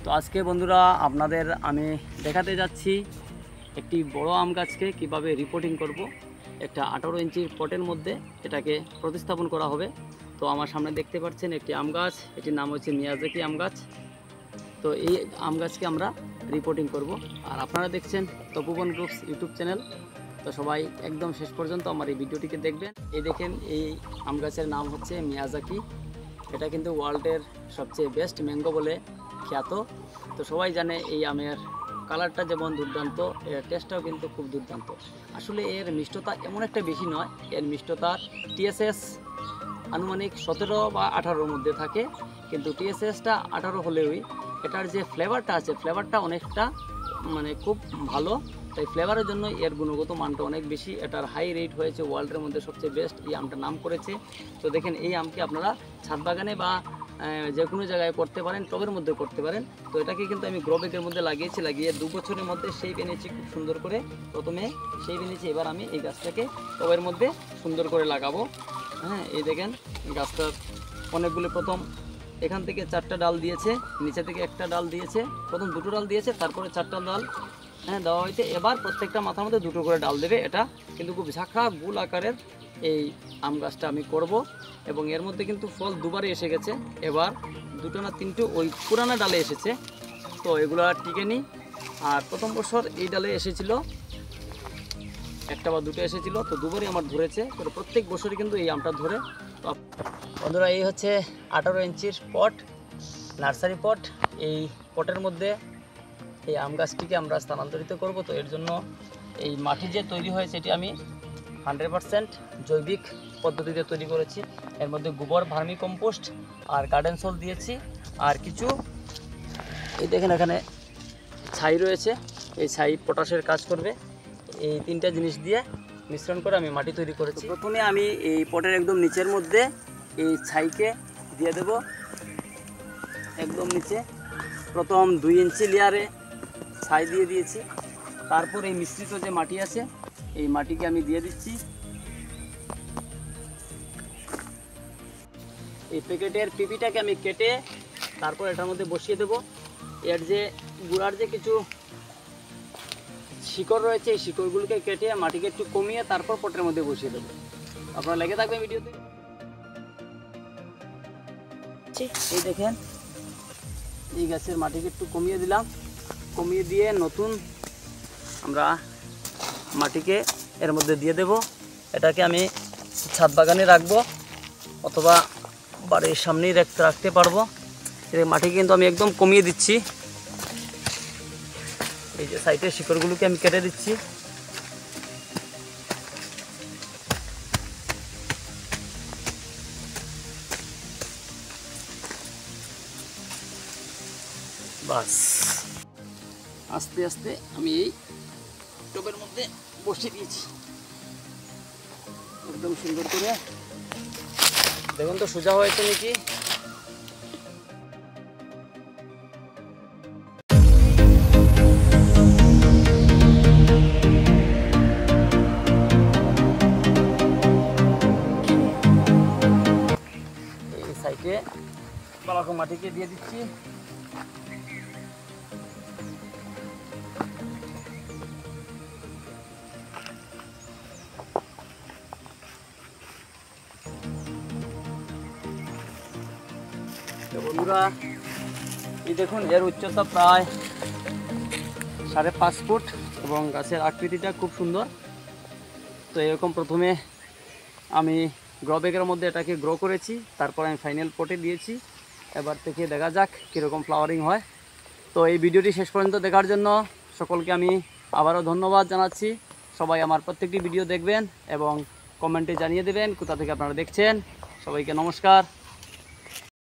তো আজকে বন্ধুরা আপনাদের আমি দেখাতে যাচ্ছি একটি বড় আম গাছকে কীভাবে রিপোর্টিং করব। একটা 18 ইঞ্চির পটের মধ্যে এটাকে প্রতিস্থাপন করা হবে। তো আমার সামনে দেখতে পাচ্ছেন একটি আম গাছ, এটির নাম হচ্ছে মিয়াজাকি আম গাছ। তো এই আম গাছকে আমরা রিপোর্টিং করব। আর আপনারা দেখছেন তপুবন গ্রুপস ইউটিউব চ্যানেল। তো সবাই একদম শেষ পর্যন্ত আমার এই ভিডিওটিকে দেখবেন। এই দেখেন, এই আম গাছের নাম হচ্ছে মিয়াজাকি। এটা কিন্তু ওয়ার্ল্ডের সবচেয়ে বেস্ট ম্যাঙ্গো বলে খ্যাত। তো সবাই জানে এই আমের কালারটা যেমন দুর্দান্ত, এর টেস্টটাও কিন্তু খুব দুর্দান্ত। আসলে এর মিষ্টতা এমন একটা বেশি নয়, এর মিষ্টতা টিএসএস আনুমানিক 17 বা 18-র মধ্যে থাকে, কিন্তু টিএসএসটা 18 হলেওই এটার যে ফ্লেভারটা আছে, ফ্লেভারটা অনেকটা খুব ভালো। তাই ফ্লেভারের জন্য এর গুণগত মানটা অনেক বেশি। এটার হাই রেট হয়েছে, ওয়ার্ল্ডের মধ্যে সবচেয়ে বেস্ট এই আমটার নাম করেছে। তো দেখেন, এই আমকে আপনারা ছাদ বাগানে বা যে কোনো জায়গায় করতে পারেন, টবের মধ্যে করতে পারেন। তো এটাকে কিন্তু আমি গ্রো ব্যাগের মধ্যে লাগিয়েছি, লাগিয়ে 2 বছরের মধ্যে সেই এনেছি খুব সুন্দর করে। প্রথমে সেই এনেছি, এবার আমি এই গাছটাকে টবের মধ্যে সুন্দর করে লাগাবো। হ্যাঁ, এই দেখেন গাছটার অনেকগুলো, প্রথম এখান থেকে 4টা ডাল দিয়েছে, নিচে থেকে একটা ডাল দিয়েছে, প্রথম 2টো ডাল দিয়েছে, তারপরে 4টা ডাল দেওয়া হয়েছে। এবার প্রত্যেকটা মাথার মধ্যে 2টো করে ডাল দেবে। এটা কিন্তু খুব ঝাঁকড়া গোল আকারের এই আম গাছটা আমি করব, এবং এর মধ্যে কিন্তু ফল দুবারই এসে গেছে। এবার 2টো না 3টো ওই পুরানা ডালে এসেছে, তো এগুলো আর টিকেনি। আর প্রথম বছর এই ডালে এসেছিল, 1টা বা 2টো এসেছিল, তো দুবারই আমার ধরেছে। তো প্রত্যেক বছরই কিন্তু এই আমটা ধরে। তো বন্ধুরা, এই হচ্ছে 18 ইঞ্চির পট, নার্সারি পট। এই পটের মধ্যে এই আম গাছটিকে আমরা স্থানান্তরিত করব। তো এর জন্য এই মাটি যে তৈরি হয়েছে, এটি আমি 100% জৈবিক পদ্ধতিতে তৈরি করেছি। এর মধ্যে গোবর, ভার্মি কম্পোস্ট আর গার্ডেন সল দিয়েছি। আর কিছু এই দেখেন এখানে ছাই রয়েছে, এই ছাই পটাশের কাজ করবে। এই 3টা জিনিস দিয়ে মিশ্রণ করে আমি মাটি তৈরি করেছি। প্রথমে আমি এই পটের একদম নিচের মধ্যে এই ছাইকে দিয়ে দেব, একদম নিচে প্রথম 2 ইঞ্চি লেয়ারে ছাই দিয়ে দিয়েছি। তারপর এই মিশ্রিত যে মাটি আছে, এই মাটিকে আমি দিয়ে দিচ্ছি। এই প্যাকেটের পিপিটাকে আমি কেটে তারপর এটার মধ্যে বসিয়ে দেব। এর যে গুড়ার যে কিছু শিকড় রয়েছে, এই শিকড়গুলোকে কেটে মাটিকে একটু কমিয়ে তারপর পটের মধ্যে বসিয়ে দেবো। আপনারা লেগে থাকবেন ভিডিওতে। এই দেখেন, এই গাছের মাটিকে একটু কমিয়ে দিলাম, কমিয়ে দিয়ে নতুন আমরা মাটিকে এর মধ্যে দিয়ে দেব। এটাকে আমি ছাদ বাগানে রাখবো অথবা বাড়ির সামনেই রাখতে পারবো। এই মাটিকে কিন্তু আমি একদম কমিয়ে দিচ্ছি। এই যে সাইডের শিকড়গুলোকে আমি কেটে দিচ্ছি। বাস, আস্তে আস্তে আমি এই টবের মধ্যে বসিয়ে দিয়েছি একদম সুন্দর করে। দেখুন তো সোজা হয়েছে নাকি। এই সাইডে বালাকো মাটিকে দিয়ে দিচ্ছি। বন্ধুরা, এই দেখুন, এর উচ্চতা প্রায় 5.5 ফুট এবং গাছের আকৃতিটা খুব সুন্দর। তো এরকম প্রথমে আমি গ্রো ব্যাগের মধ্যে এটাকে গ্রো করেছি, তারপর আমি ফাইনাল পটে দিয়েছি। এবার থেকে দেখা যাক কীরকম ফ্লাওয়ারিং হয়। তো এই ভিডিওটি শেষ পর্যন্ত দেখার জন্য সকলকে আমি আবারও ধন্যবাদ জানাচ্ছি। সবাই আমার প্রত্যেকটি ভিডিও দেখবেন এবং কমেন্টে জানিয়ে দেবেন কোথা থেকে আপনারা দেখছেন। সবাইকে নমস্কার।